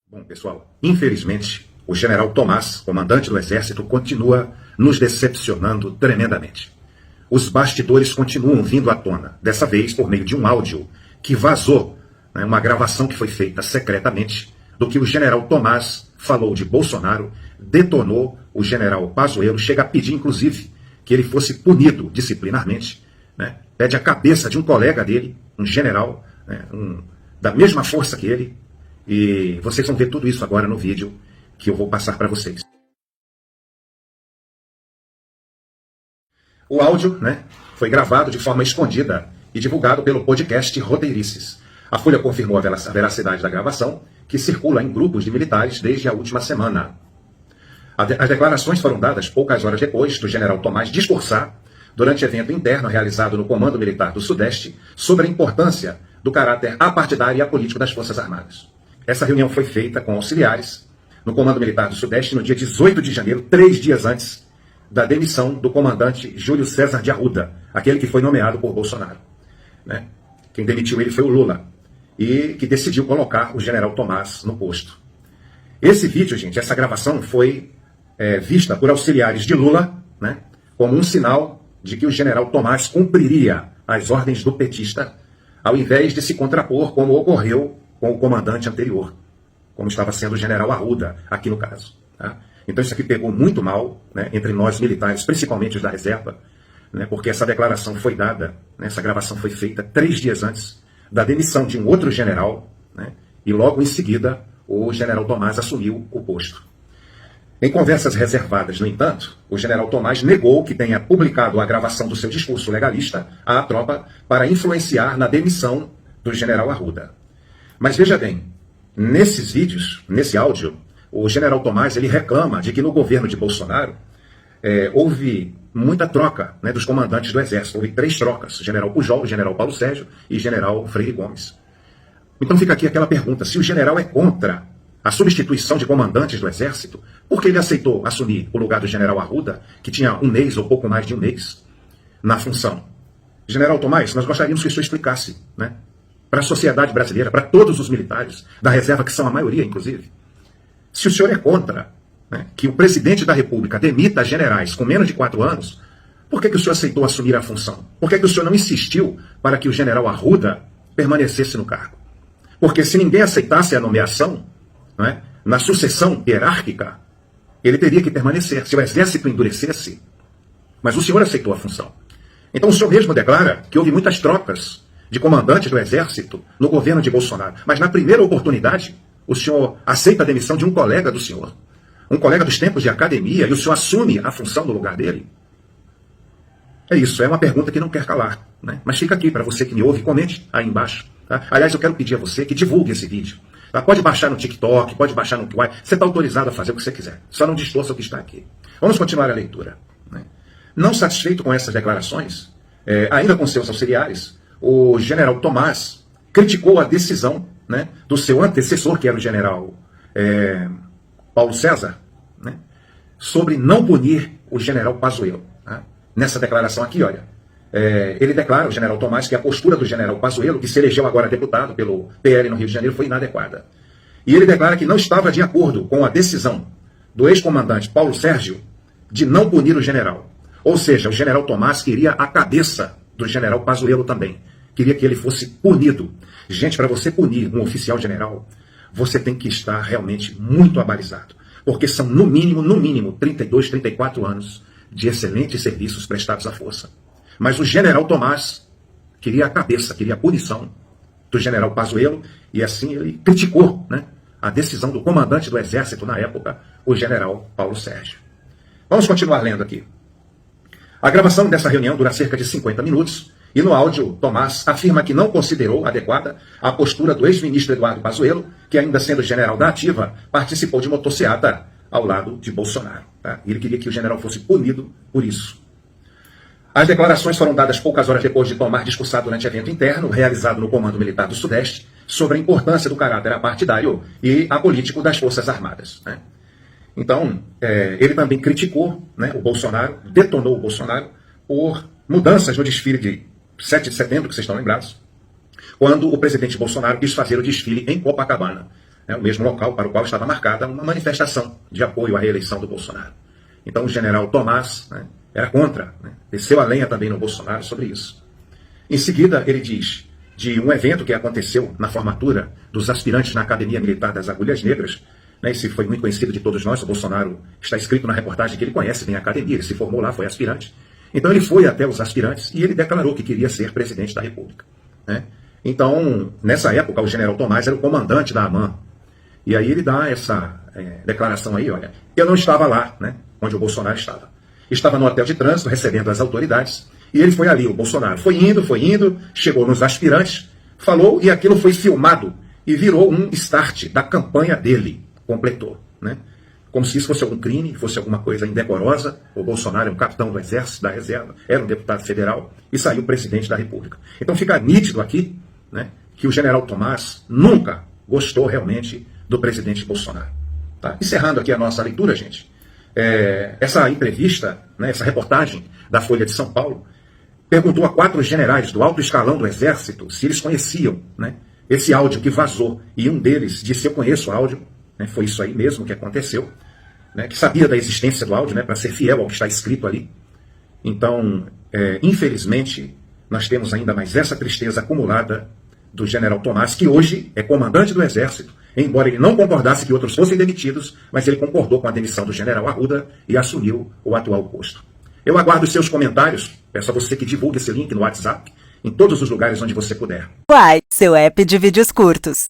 Bom, pessoal, infelizmente, o general Tomás, comandante do Exército, continua nos decepcionando tremendamente. Os bastidores continuam vindo à tona, dessa vez por meio de um áudio que vazou, uma gravação que foi feita secretamente, do que o general Tomás falou de Bolsonaro, detonou o general Pazuello, chega a pedir, inclusive, que ele fosse punido disciplinarmente, pede a cabeça de um colega dele, um general, da mesma força que ele, e vocês vão ver tudo isso agora no vídeo que eu vou passar para vocês. O áudio, foi gravado de forma escondida e divulgado pelo podcast Roteirices. A Folha confirmou a veracidade da gravação, que circula em grupos de militares desde a última semana. As declarações foram dadas poucas horas depois do general Tomás discursar, durante evento interno realizado no Comando Militar do Sudeste, sobre a importância do caráter apartidário e apolítico das Forças Armadas. Essa reunião foi feita com auxiliares no Comando Militar do Sudeste no dia 18 de janeiro, 3 dias antes da demissão do comandante Júlio César de Arruda, aquele que foi nomeado por Bolsonaro. Quem demitiu ele foi o Lula, e que decidiu colocar o general Tomás no posto. Esse vídeo, gente, essa gravação foi vista por auxiliares de Lula, como um sinal de que o general Tomás cumpriria as ordens do petista, ao invés de se contrapor, como ocorreu com o comandante anterior, como estava sendo o general Arruda, aqui no caso. Então isso aqui pegou muito mal, entre nós militares, principalmente os da reserva, porque essa declaração foi dada, essa gravação foi feita 3 dias antes da demissão de um outro general, e logo em seguida o general Tomás assumiu o posto. Em conversas reservadas, no entanto, o general Tomás negou que tenha publicado a gravação do seu discurso legalista à tropa para influenciar na demissão do general Arruda. Mas veja bem, nesses vídeos, nesse áudio, o general Tomás ele reclama de que no governo de Bolsonaro houve muita troca dos comandantes do Exército. Houve 3 trocas, o general Pujol, o general Paulo Sérgio e o general Freire Gomes. Então fica aqui aquela pergunta, se o general é contra a substituição de comandantes do Exército, por que ele aceitou assumir o lugar do general Arruda, que tinha 1 mês ou pouco mais de 1 mês na função? General Tomás, nós gostaríamos que o senhor explicasse, para a sociedade brasileira, para todos os militares da reserva, que são a maioria, inclusive, se o senhor é contra que o presidente da República demita generais com menos de 4 anos, por que o senhor aceitou assumir a função? Por que o senhor não insistiu para que o general Arruda permanecesse no cargo? Porque se ninguém aceitasse a nomeação, na sucessão hierárquica, ele teria que permanecer, se o exército endurecesse. Mas o senhor aceitou a função. Então o senhor mesmo declara que houve muitas trocas de comandantes do exército no governo de Bolsonaro. Mas na primeira oportunidade, o senhor aceita a demissão de um colega do senhor, um colega dos tempos de academia, e o senhor assume a função no lugar dele? É isso, é uma pergunta que não quer calar. Mas fica aqui para você que me ouve, comente aí embaixo. Aliás, eu quero pedir a você que divulgue esse vídeo. Pode baixar no TikTok, pode baixar no Kwai, você está autorizado a fazer o que você quiser. Só não distorça o que está aqui. Vamos continuar a leitura. Não satisfeito com essas declarações, ainda com seus auxiliares, o general Tomás criticou a decisão do seu antecessor, que era o general Paulo César, sobre não punir o general Pazuello. Nessa declaração aqui, olha, ele declara, o general Tomás, que a postura do general Pazuello, que se elegeu agora deputado pelo PL no Rio de Janeiro, foi inadequada. E ele declara que não estava de acordo com a decisão do ex-comandante Paulo Sérgio de não punir o general. Ou seja, o general Tomás queria a cabeça do general Pazuello também. Queria que ele fosse punido. Gente, para você punir um oficial general, você tem que estar realmente muito abalizado. Porque são no mínimo, 32, 34 anos de excelentes serviços prestados à força. Mas o general Tomás queria a cabeça, queria a punição do general Pazuello, e assim ele criticou a decisão do comandante do Exército na época, o general Paulo Sérgio. Vamos continuar lendo aqui. A gravação dessa reunião dura cerca de 50 minutos, e no áudio, Tomás afirma que não considerou adequada a postura do ex-ministro Eduardo Pazuello, que ainda sendo general da ativa, participou de motociata ao lado de Bolsonaro. Ele queria que o general fosse punido por isso. As declarações foram dadas poucas horas depois de Tomás discursar durante evento interno, realizado no Comando Militar do Sudeste, sobre a importância do caráter apartidário e apolítico das Forças Armadas. Então, ele também criticou o Bolsonaro, detonou o Bolsonaro por mudanças no desfile de 7 de setembro, que vocês estão lembrados, quando o presidente Bolsonaro quis fazer o desfile em Copacabana. né, o mesmo local para o qual estava marcada uma manifestação de apoio à reeleição do Bolsonaro. Então o general Tomás, né, era contra, né, desceu a lenha também no Bolsonaro sobre isso. Em seguida, ele diz de um evento que aconteceu na formatura dos aspirantes na Academia Militar das Agulhas Negras, né, esse foi muito conhecido de todos nós, o Bolsonaro está escrito na reportagem que ele conhece bem a academia, ele se formou lá, foi aspirante. Então ele foi até os aspirantes e ele declarou que queria ser presidente da República, né? Então, nessa época, o general Tomás era o comandante da AMAN. E aí ele dá essa declaração aí, olha, eu não estava lá, né, onde o Bolsonaro estava. Estava no hotel de trânsito, recebendo as autoridades, e ele foi ali, o Bolsonaro foi indo, chegou nos aspirantes, falou, e aquilo foi filmado, e virou um start da campanha dele, completou, né? Como se isso fosse algum crime, fosse alguma coisa indecorosa. O Bolsonaro é um capitão do Exército, da Reserva, era um deputado federal, e saiu presidente da República. Então fica nítido aqui, né, que o general Tomás nunca gostou realmente do presidente Bolsonaro. Tá? Encerrando aqui a nossa leitura, gente, essa entrevista, né, essa reportagem da Folha de São Paulo, perguntou a 4 generais do alto escalão do Exército se eles conheciam, né, esse áudio que vazou. E um deles disse, eu conheço o áudio, né, foi isso aí mesmo que aconteceu, né, que sabia da existência do áudio, né, para ser fiel ao que está escrito ali. Então, infelizmente, nós temos ainda mais essa tristeza acumulada do general Tomás, que hoje é comandante do Exército, embora ele não concordasse que outros fossem demitidos, mas ele concordou com a demissão do general Arruda e assumiu o atual posto. Eu aguardo os seus comentários, peço a você que divulgue esse link no WhatsApp, em todos os lugares onde você puder. Uai, seu app de vídeos curtos.